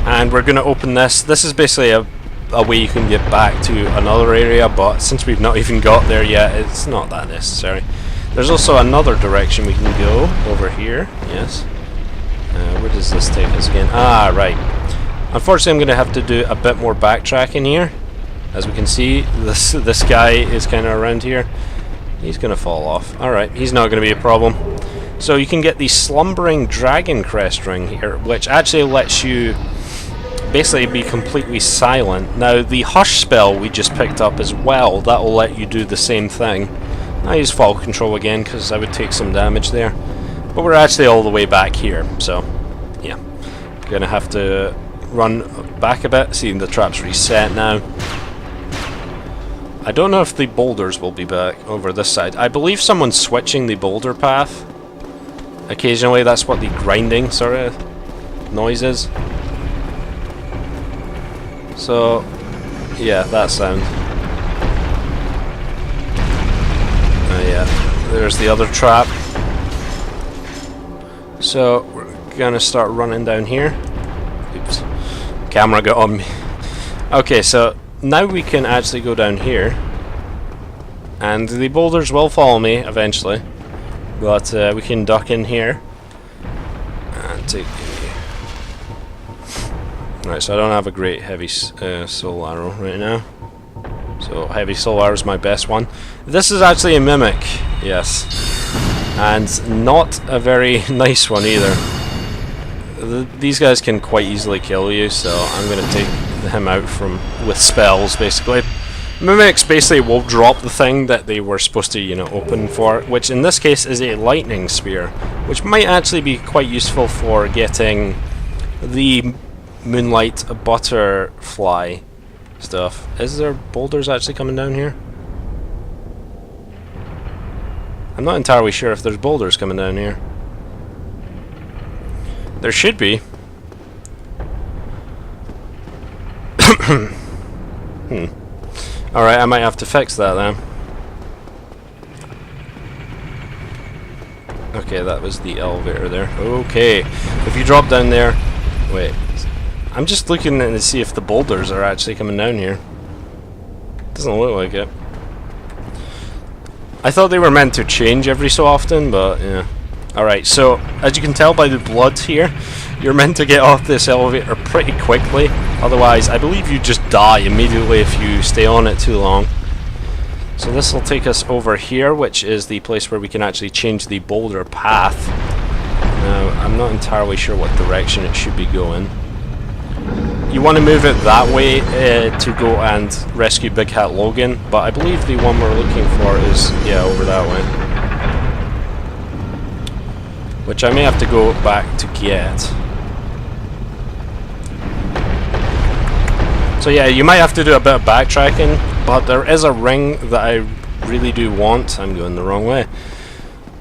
And we're going to open this. This is basically a way you can get back to another area, but since we've not even got there yet, it's not that necessary. There's also another direction we can go over here. Yes. Where does this take us again? Ah, right. Unfortunately, I'm going to have to do a bit more backtracking here. As we can see, this guy is kind of around here. He's going to fall off. Alright, he's not going to be a problem. So you can get the Slumbering Dragon Crest Ring here, which actually lets you basically be completely silent. Now, the Hush spell we just picked up as well, that will let you do the same thing. I use Fall Control again because I would take some damage there. But we're actually all the way back here, so yeah. Gonna have to run back a bit, seeing the trap's reset now. I don't know if the boulders will be back over this side. I believe someone's switching the boulder path. Occasionally, that's what the grinding sort of noise is. So, yeah, that sound. Yeah, there's the other trap. So, we're gonna start running down here. Oops. Camera got on me. Okay, so now we can actually go down here. And the boulders will follow me eventually. But we can duck in here. And take the... Right, so I don't have a great heavy soul arrow right now. So heavy soul arrow is my best one. This is actually a mimic, yes. And not a very nice one either. These guys can quite easily kill you, so I'm going to take him out with spells, basically. Mimics basically will drop the thing that they were supposed to, you know, open for, which in this case is a lightning spear, which might actually be quite useful for getting the moonlight butterfly stuff. Is there boulders actually coming down here? I'm not entirely sure if there's boulders coming down here. There should be. Alright, I might have to fix that then. Okay, that was the elevator there. Okay, if you drop down there... Wait, I'm just looking to see if the boulders are actually coming down here. Doesn't look like it. I thought they were meant to change every so often, but yeah. Alright, so as you can tell by the blood here, you're meant to get off this elevator pretty quickly. Otherwise, I believe you just die immediately if you stay on it too long. So this will take us over here, which is the place where we can actually change the boulder path. Now, I'm not entirely sure what direction it should be going. You want to move it that way to go and rescue Big Hat Logan, but I believe the one we're looking for is, yeah, over that way. Which I may have to go back to get. So yeah, you might have to do a bit of backtracking, but there is a ring that I really do want. I'm going the wrong way.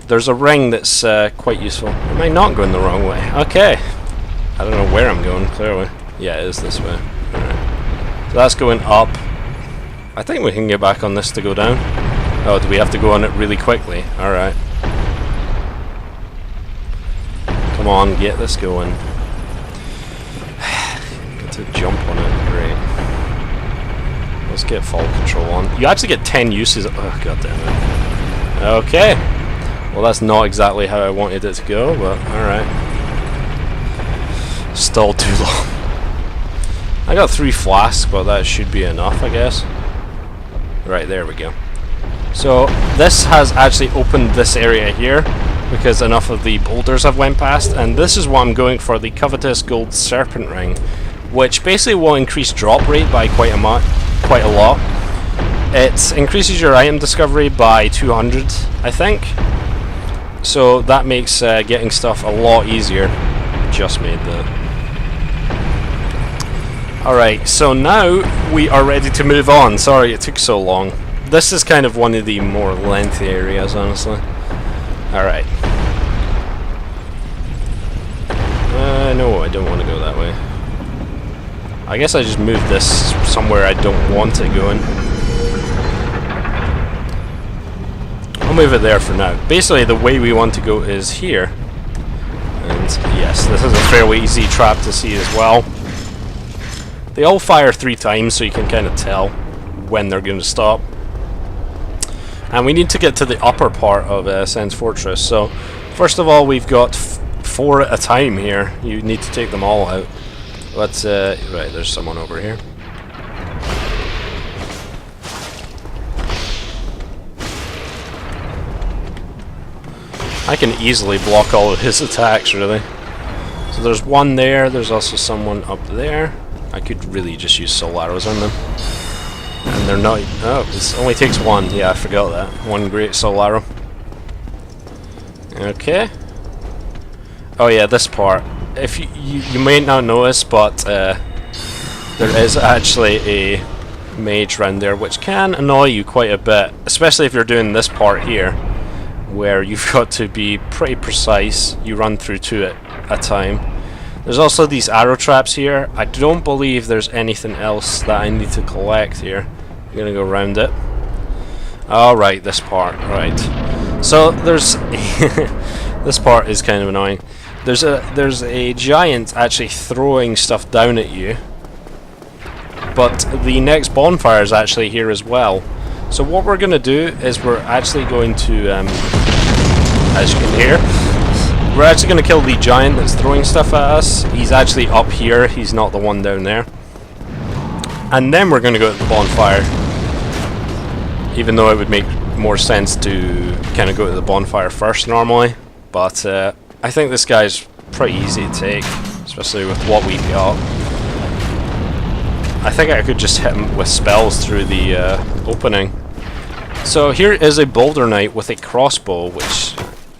There's a ring that's quite useful. Am I not going the wrong way? Okay. I don't know where I'm going, clearly. Yeah, it is this way. Alright. So that's going up. I think we can get back on this to go down. Oh, do we have to go on it really quickly? Alright. Come on, get this going. Get to jump on it, great. Let's get fall control on. You actually get 10 uses. Oh, god damn it. Okay. Well, that's not exactly how I wanted it to go, but alright. Still too long. I got 3 flasks, but that should be enough, I guess. Right, there we go. So, this has actually opened this area here, because enough of the boulders have went past, and this is what I'm going for, the covetous gold serpent ring, which basically will increase drop rate by quite a lot. It increases your item discovery by 200, I think. So that makes getting stuff a lot easier. Just made that. Alright, so now we are ready to move on. Sorry it took so long. This is kind of one of the more lengthy areas, honestly. Alright. No, I don't want to go that way. I guess I just moved this somewhere I don't want it going. I'll move it there for now. Basically, the way we want to go is here. And yes, this is a fairly easy trap to see as well. They all fire 3 times, so you can kind of tell when they're going to stop. And we need to get to the upper part of Sen's Fortress. So, first of all, we've got 4 at a time here. You need to take them all out. Let's, right, there's someone over here. I can easily block all of his attacks, really. So there's one there, there's also someone up there. I could really just use soul arrows on them. And they're not... oh, it only takes 1. Yeah, I forgot that. 1 great soul arrow. Okay. Oh yeah, this part. If you may not notice, but there is actually a mage around there which can annoy you quite a bit, especially if you're doing this part here, where you've got to be pretty precise. You run through 2 at a time. There's also these arrow traps here. I don't believe there's anything else that I need to collect here. I'm gonna go around it. Alright, this part, right. So there's this part is kind of annoying. There's a giant actually throwing stuff down at you, but the next bonfire is actually here as well. So what we're going to do is we're actually going to, as you can hear, we're actually going to kill the giant that's throwing stuff at us. He's actually up here, he's not the one down there. And then we're going to go to the bonfire, even though it would make more sense to kind of go to the bonfire first normally. But I think this guy's pretty easy to take, especially with what we've got. I think I could just hit him with spells through the opening. So here is a boulder knight with a crossbow, which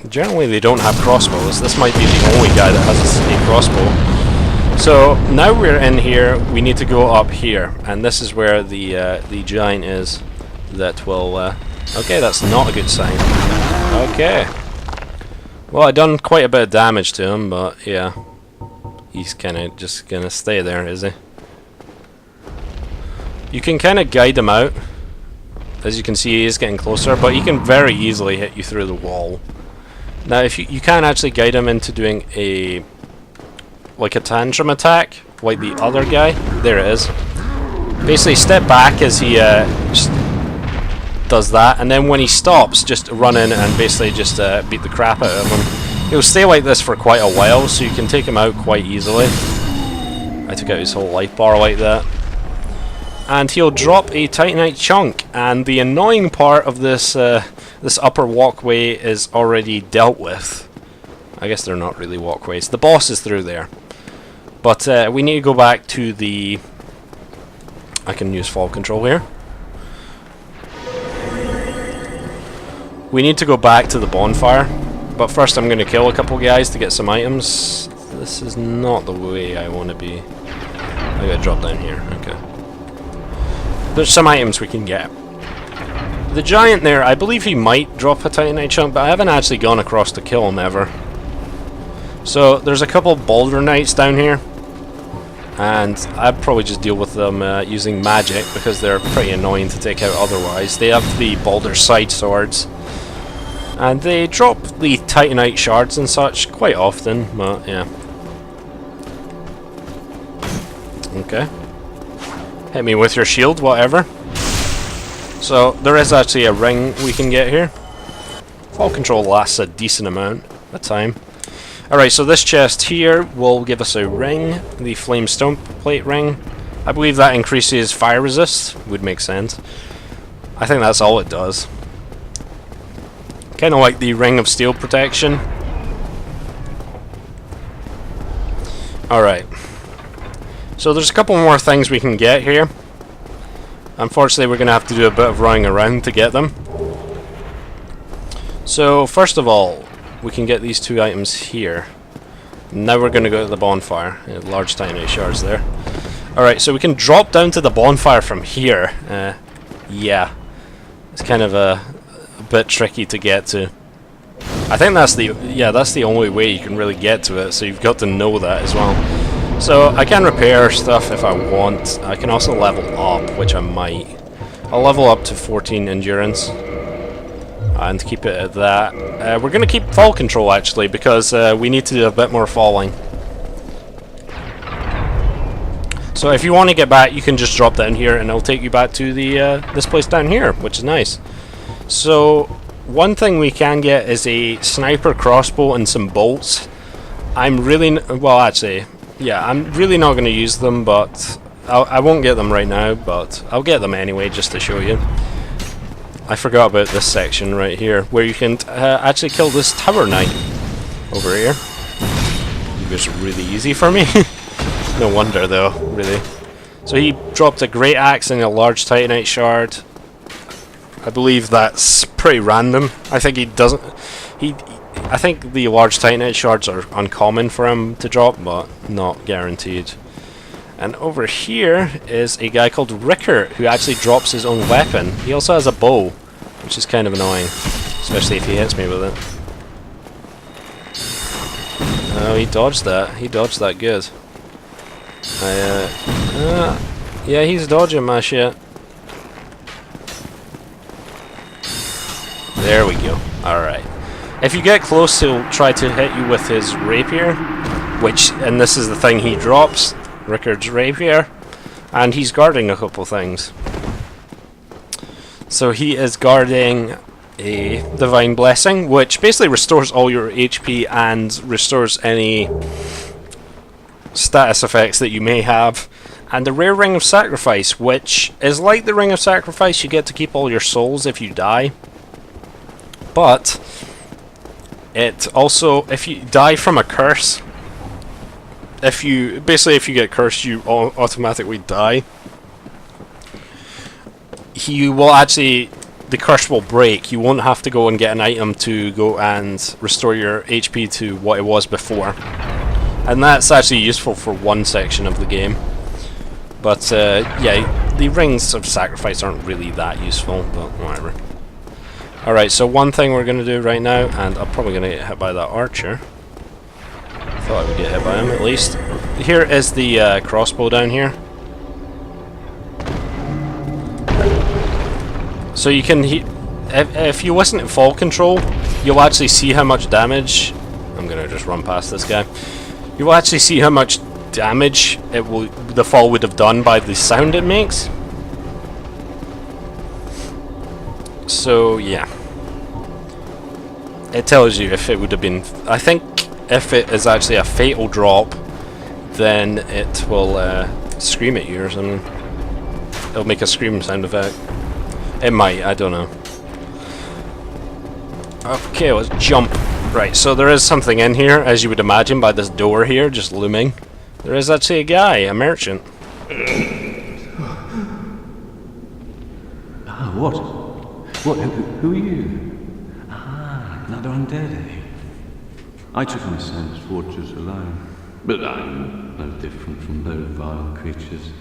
generally they don't have crossbows. This might be the only guy that has a crossbow. So now we're in here, we need to go up here, and this is where the giant is that will... okay, that's not a good sign. Okay. Well, I've done quite a bit of damage to him, but yeah. He's kinda just gonna stay there, is he? You can kinda guide him out. As you can see, he is getting closer, but he can very easily hit you through the wall. Now, if you can actually guide him into doing a... like a tantrum attack, like the other guy. There it is. Basically, step back as he just does that, and then when he stops, just run in and basically just beat the crap out of him. He'll stay like this for quite a while, so you can take him out quite easily. I took out his whole life bar like that. And he'll drop a Titanite chunk, and the annoying part of this this upper walkway is already dealt with. I guess they're not really walkways. The boss is through there. But we need to go back to the... I can use fall control here. We need to go back to the bonfire, but first I'm going to kill a couple guys to get some items. This is not the way I want to be. I gotta drop down here, okay. There's some items we can get. The giant there, I believe he might drop a Titanite chunk, but I haven't actually gone across to kill him ever. So there's a couple boulder knights down here, and I'd probably just deal with them using magic, because they're pretty annoying to take out otherwise. They have the boulder side swords, and they drop the Titanite shards and such quite often, but yeah. Okay. Hit me with your shield, whatever. So, there is actually a ring we can get here. Fall control lasts a decent amount of time. Alright, so this chest here will give us a ring, the flame stone plate ring. I believe that increases fire resist, would make sense. I think that's all it does. Kind of like the ring of steel protection. Alright. So there's a couple more things we can get here. Unfortunately, we're going to have to do a bit of running around to get them. So, first of all, we can get these 2 items here. Now we're going to go to the bonfire. Large tiny shards there. Alright, so we can drop down to the bonfire from here. Yeah. It's kind of a bit tricky to get to. I think that's the only way you can really get to it, so you've got to know that as well. So I can repair stuff if I want. I can also level up, which I might. I'll level up to 14 endurance and keep it at that. We're going to keep fall control actually, because we need to do a bit more falling. So So if you want to get back, you can just drop down here and it'll take you back to the this place down here, which is nice. So one thing we can get is a sniper crossbow and some bolts. I'm really well, actually, yeah, I'm really not going to use them, but I won't get them right now, but I'll get them anyway just to show you. I forgot about this section right here where you can actually kill this tower knight over here. It was really easy for me. No wonder though, really. So he dropped a great axe and a large titanite shard. I believe that's pretty random. I think he doesn't. I think the large titanite shards are uncommon for him to drop, but not guaranteed. And over here is a guy called Rickert who actually drops his own weapon. He also has a bow, which is kind of annoying, especially if he hits me with it. Oh, he dodged that. He dodged that good. Yeah, he's dodging my shit. There we go. Alright. If you get close, he'll try to hit you with his rapier, and this is the thing he drops, Rickert's rapier, and he's guarding a couple things. So he is guarding a divine blessing, which basically restores all your HP and restores any status effects that you may have, and the rare ring of sacrifice, which is like the ring of sacrifice. You get to keep all your souls if you die, but it also, if you die from a curse, if you get cursed, you automatically die. You will actually, the curse will break. You won't have to go and get an item to go and restore your HP to what it was before. And that's actually useful for one section of the game. But yeah, the rings of sacrifice aren't really that useful, but whatever. Alright, so one thing we're going to do right now, and I'm probably going to get hit by that archer. Thought I would get hit by him at least. Here is the crossbow down here. So you can, if you listen to fall control, you'll actually see how much damage. I'm going to just run past this guy. You will actually see how much damage the fall would have done by the sound it makes. So yeah, it tells you if it would have been. I think if it is actually a fatal drop, then it will scream at you or something. It'll make a scream sound effect. It might, I don't know. Okay, let's jump. Right, so there is something in here, as you would imagine by this door here, just looming. There is actually a guy, a merchant. Ah, what? What? Who are you? Ah, another undead, eh? I took my sense fortress alone, but I'm no different from those vile creatures.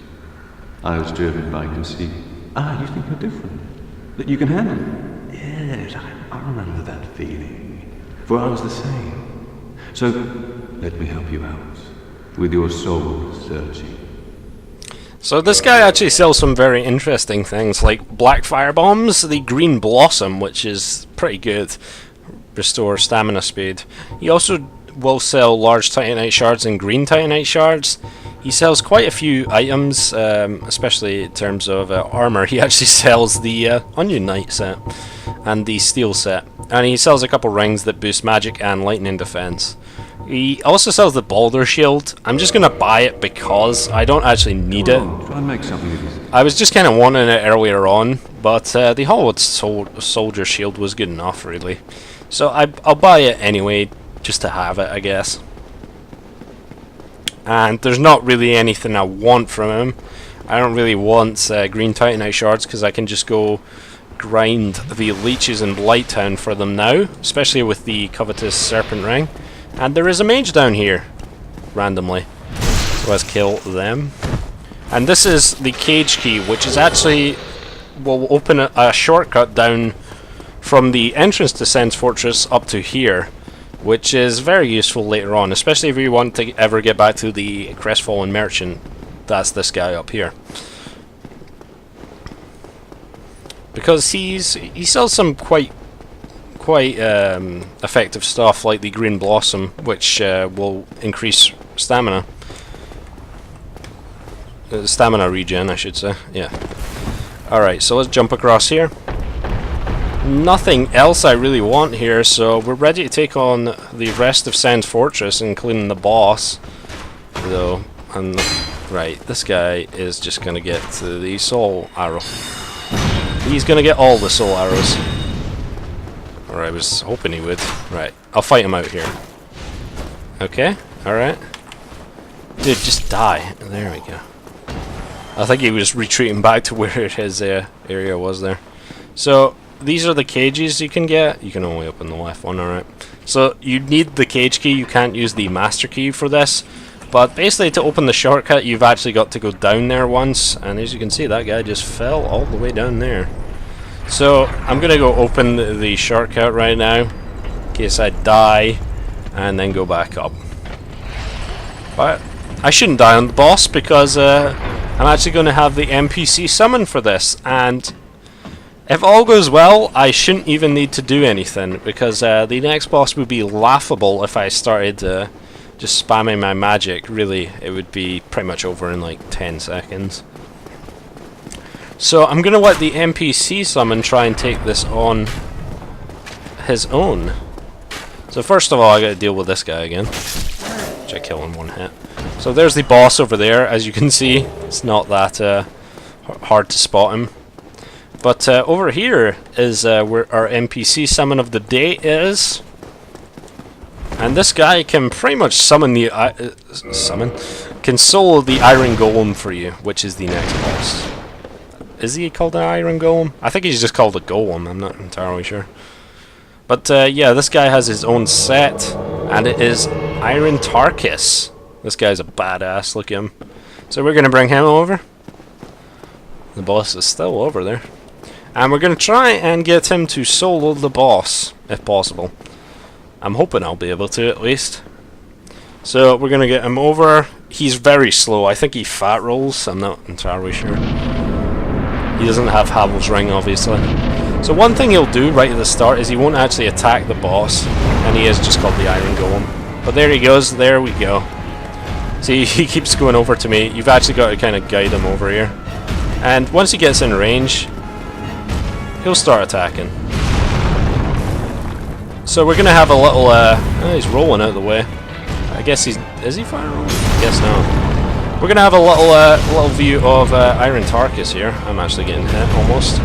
I was driven by conceit. Ah, you think you're different? That you can handle it? Yes, I remember that feeling. For I was the same. So, let me help you out with your soul searching. So this guy actually sells some very interesting things, like black fire bombs, the green blossom, which is pretty good, restore stamina speed. He also will sell large titanite shards and green titanite shards. He sells quite a few items, especially in terms of armor. He actually sells the Onion Knight set and the Steel set, and he sells a couple rings that boost magic and lightning defense. He also sells the Balder Shield. I'm just gonna buy it because I don't actually need it. Try and make something of this. I was just kind of wanting it earlier on, but the Hollywood Soldier Shield was good enough, really. So I'll buy it anyway, just to have it, I guess. And there's not really anything I want from him. I don't really want green titanite shards because I can just go grind the leeches in Blighttown for them now, especially with the covetous serpent ring. And there is a mage down here, randomly. So let's kill them. And this is the cage key, which is actually will open a shortcut down from the entrance to Sen's Fortress up to here, which is very useful later on, especially if you want to ever get back to the Crestfallen Merchant. That's this guy up here. Because he sells some quite effective stuff, like the Green Blossom, which will increase stamina. Stamina regen, I should say. Yeah. Alright, so let's jump across here. Nothing else I really want here, so we're ready to take on the rest of Sen's Fortress, including the boss. Though, and right, this guy is just gonna get the soul arrow. He's gonna get all the soul arrows. Or I was hoping he would. Right, I'll fight him out here. Okay, alright. Dude, just die. There we go. I think he was retreating back to where his area was there. So, these are the cages you can get. You can only open the left one, alright. So, you need the cage key. You can't use the master key for this. But basically, to open the shortcut, you've actually got to go down there once. And as you can see, that guy just fell all the way down there. So, I'm going to go open the shortcut right now. In case I die. And then go back up. But I shouldn't die on the boss because I'm actually going to have the NPC summon for this. And if all goes well, I shouldn't even need to do anything, because the next boss would be laughable if I started just spamming my magic. Really, it would be pretty much over in like 10 seconds. So I'm going to let the NPC summon try and take this on his own. So first of all, I got to deal with this guy again, which I kill in one hit. So there's the boss over there. As you can see, it's not that hard to spot him. But over here is where our NPC summon of the day is. And this guy can pretty much summon the can solo the Iron Golem for you, which is the next boss. Is he called an Iron Golem? I think he's just called a Golem, I'm not entirely sure. But yeah, this guy has his own set, and it is Iron Tarkus. This guy's a badass, look at him. So we're going to bring him over. The boss is still over there. And we're going to try and get him to solo the boss, if possible. I'm hoping I'll be able to, at least. So we're going to get him over. He's very slow. I think he fat rolls. I'm not entirely sure. He doesn't have Havel's Ring, obviously. So one thing he'll do right at the start is he won't actually attack the boss. And he is just called the Iron Golem. But there he goes. There we go. See, he keeps going over to me. You've actually got to kind of guide him over here. And once he gets in range, he'll start attacking. So we're going to have a little, oh, he's rolling out of the way. I guess is he fire rolling? I guess not. We're going to have a little view of Iron Tarkus here. I'm actually getting hit, almost.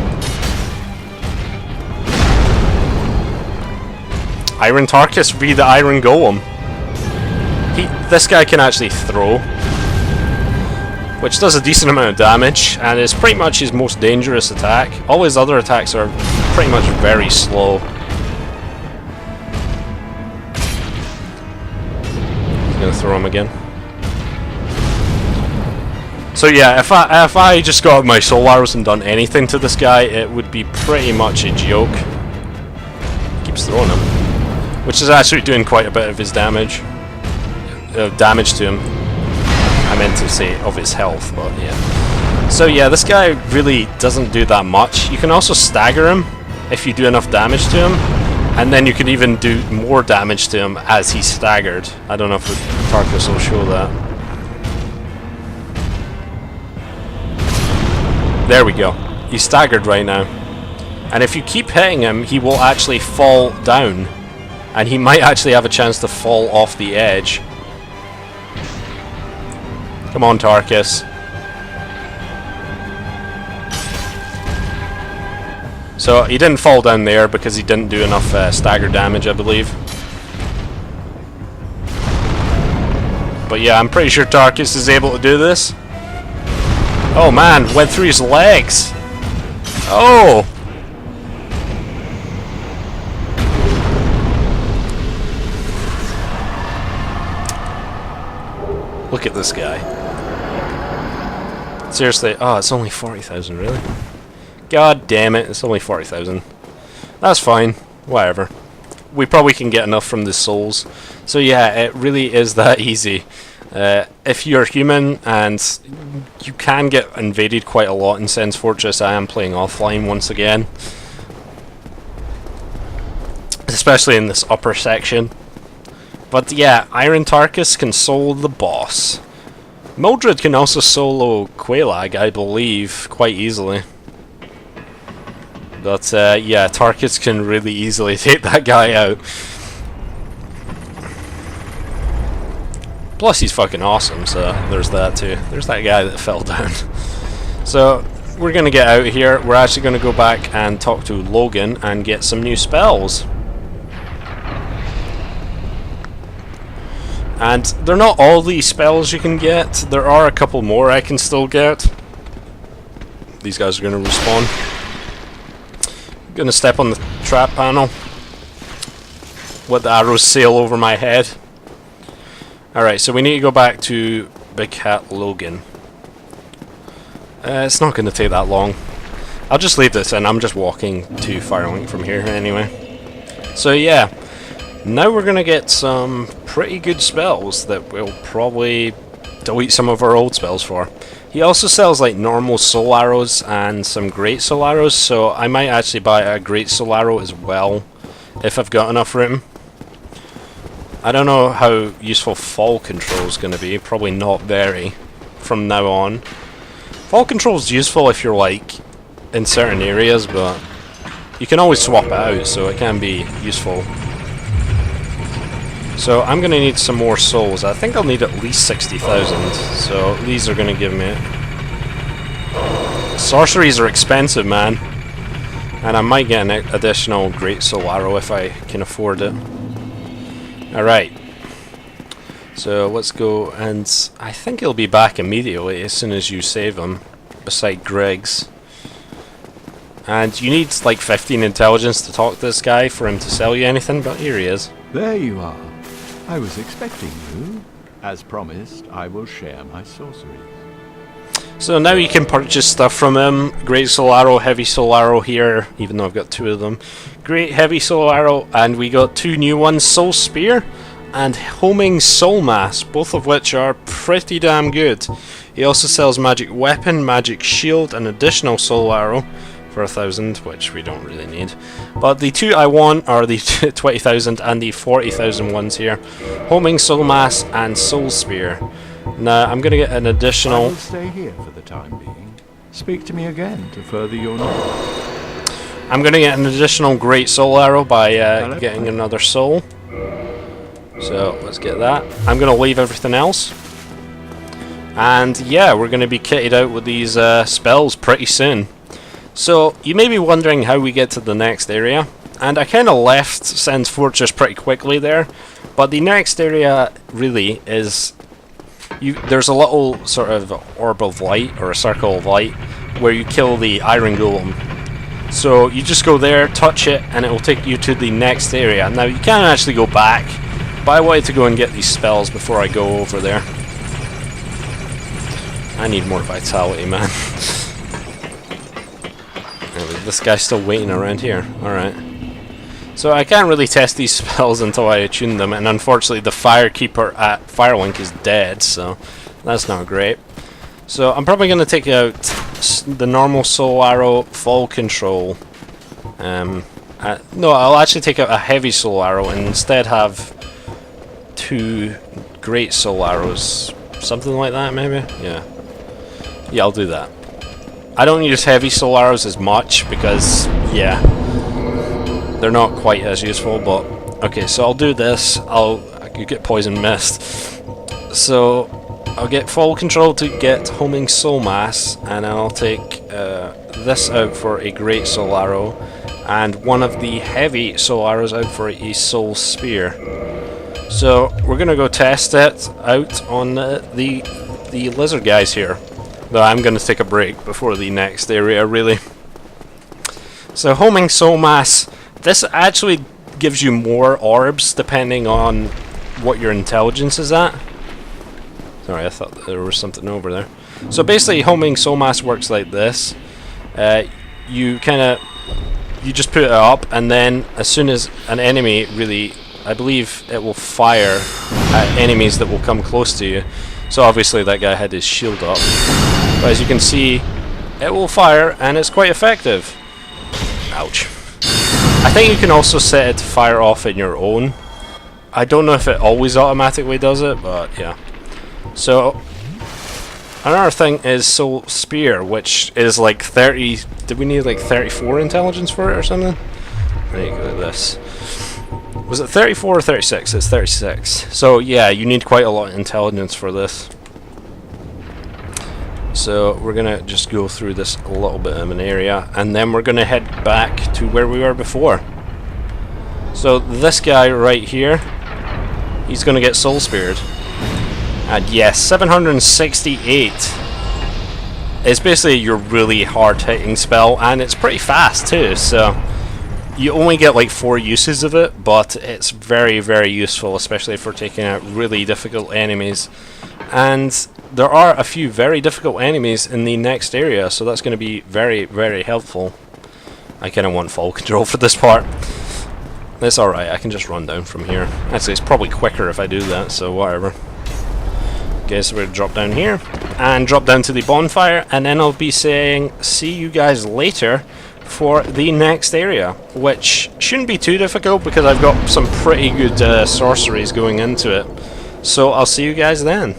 Iron Tarkus v the Iron Golem. This guy can actually throw, which does a decent amount of damage, and is pretty much his most dangerous attack. All his other attacks are pretty much very slow. He's gonna throw him again. So yeah, if I just got my soul arrows and done anything to this guy, it would be pretty much a joke. Keeps throwing him, which is actually doing quite a bit of his damage. Damage to him. I meant to say of his health, but yeah. So yeah, this guy really doesn't do that much. You can also stagger him if you do enough damage to him, and then you can even do more damage to him as he's staggered. I don't know if Tarkus will show that. There we go. He's staggered right now. And if you keep hitting him, he will actually fall down. And he might actually have a chance to fall off the edge. Come on, Tarkus. So he didn't fall down there because he didn't do enough stagger damage, I believe. But yeah, I'm pretty sure Tarkus is able to do this. Oh man, went through his legs. Oh! Look at this guy. Seriously, oh, it's only 40,000, really? God damn it, it's only 40,000. That's fine, whatever. We probably can get enough from the souls. So yeah, it really is that easy. If you're human and you can get invaded quite a lot in Sen's Fortress, I am playing offline once again. Especially in this upper section. But yeah, Iron Tarkus can solo the boss. Mildred can also solo Quelaag, I believe, quite easily. But yeah, Tarkus can really easily take that guy out. Plus he's fucking awesome, so there's that too. There's that guy that fell down. So we're gonna get out of here. We're actually gonna go back and talk to Logan and get some new spells. And they're not all these spells you can get. There are a couple more I can still get. These guys are gonna respawn. Gonna step on the trap panel. Let the arrows sail over my head. Alright, so we need to go back to Big Cat Logan. It's not gonna take that long. I'll just leave this and I'm just walking to Firelink from here anyway. So yeah, now we're gonna get some pretty good spells that we'll probably delete some of our old spells for. He also sells like normal soul arrows and some great soul arrows, so I might actually buy a great soul arrow as well if I've got enough room. I don't know how useful fall control is going to be, probably not very from now on. Fall control is useful if you're like in certain areas, but you can always swap it out, so it can be useful. So I'm going to need some more souls. I think I'll need at least 60,000, so these are going to give me it. Sorceries are expensive, man. And I might get an additional Great Soul Arrow if I can afford it. Alright. So let's go, and I think he'll be back immediately as soon as you save him, beside Greg's. And you need like 15 intelligence to talk to this guy for him to sell you anything, but here he is. There you are. I was expecting you. As promised, I will share my sorceries. So now you can purchase stuff from him. Great Soul Arrow, Heavy Soul Arrow here, even though I've got two of them. Great Heavy Soul Arrow, and we got two new ones, Soul Spear and Homing Soul Mass, both of which are pretty damn good. He also sells Magic Weapon, Magic Shield, and additional Soul Arrow for 1,000, which we don't really need. But the two I want are the 20,000 and the 40,000 ones here. Homing Soul Mass and Soul Spear. Now I'm going to get an additional... I will stay here for the time being. Speak to me again to further your knowledge. I'm going to get an additional Great Soul Arrow by getting another soul. So let's get that. I'm going to leave everything else. And yeah, we're going to be kitted out with these spells pretty soon. So you may be wondering how we get to the next area. And I kind of left Sen's Fortress pretty quickly there. But the next area really is... there's a little sort of orb of light, or a circle of light, where you kill the Iron Golem. So you just go there, touch it, and it will take you to the next area. Now you can actually go back, but I wanted to go and get these spells before I go over there. I need more vitality, man. Anyway, this guy's still waiting around here. Alright. So I can't really test these spells until I attune them, and unfortunately the Firekeeper at Firelink is dead, so that's not great. So I'm probably going to take out the normal Soul Arrow, Fall Control. No, I'll actually take out a Heavy Soul Arrow and instead have two Great Soul Arrows. Something like that, maybe? Yeah. Yeah, I'll do that. I don't use Heavy Soul Arrows as much because, yeah, they're not quite as useful, but okay, so I'll do this. You get Poison Mist. So I'll get Fall Control to get Homing Soul Mass, and I'll take this out for a Great Soul Arrow, and one of the Heavy Soul Arrows out for a Soul Spear. So we're gonna go test it out on the lizard guys here. Though I'm gonna take a break before the next area, really. So Homing Soul Mass. This actually gives you more orbs depending on what your intelligence is at. Sorry, I thought there was something over there. So basically, Homing Soul Mass works like this. You just put it up, and then as soon as an enemy really, I believe it will fire at enemies that will come close to you. So obviously that guy had his shield up. But as you can see, it will fire, and it's quite effective. Ouch. I think you can also set it to fire off in your own. I don't know if it always automatically does it, but yeah. So Another thing is Soul Spear, which is like 30... Did we need like 34 intelligence for it or something? There you go, this. Was it 34 or 36? It's 36. So yeah, you need quite a lot of intelligence for this. So we're gonna just go through this a little bit of an area, and then we're gonna head back to where we were before. So this guy right here, he's gonna get soul speared. And yes, 768. It's basically your really hard hitting spell, and it's pretty fast too, so you only get like 4 uses of it, but it's very, very useful, especially if we're taking out really difficult enemies. And there are a few very difficult enemies in the next area, so that's going to be very, very helpful. I kind of want full control for this part. It's alright, I can just run down from here. Actually, it's probably quicker if I do that, so whatever. Okay, so we're going to drop down here, and drop down to the bonfire, and then I'll be saying, see you guys later for the next area, which shouldn't be too difficult because I've got some pretty good sorceries going into it. So I'll see you guys then.